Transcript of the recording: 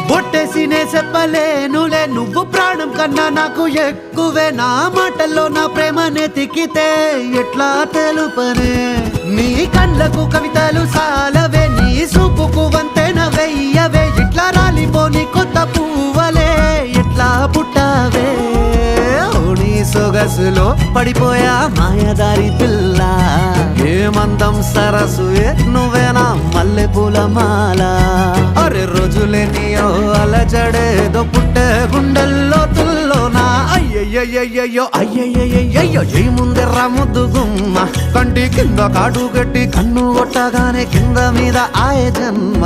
బొట్టేసినే చెప్పలేనులే నువ్వు ప్రాణం కన్నా నాకు ఎక్కువే నా మాటల్లో నా ప్రేమనే తిక్కితే ఎట్లా తెలుపనే నీ కళ్ళకు కవితలు సాలవే నీ సూపుకు వంతెన వెయ్యవే ఇట్లా రాలిపోని కొత్త పువ్వలే ఎట్లా పుట్టావే నీ సొగసులో పడిపోయా మాయదారి పిల్ల ఏమందం సరసు నువ్వేనా మల్లె పూల మాల అరే రోజులేనియో అలజడేదో పుట్టే గుండెల్లో తుల్లోనా అయ్యయ్యయ్యో అయ్యయ్యయ్యో ఈ ముందెర్ర ముద్దు గుమ్మ కంటి కింద కాడు గట్టి కన్ను కొట్టగానే కింద మీద ఆయ జన్మ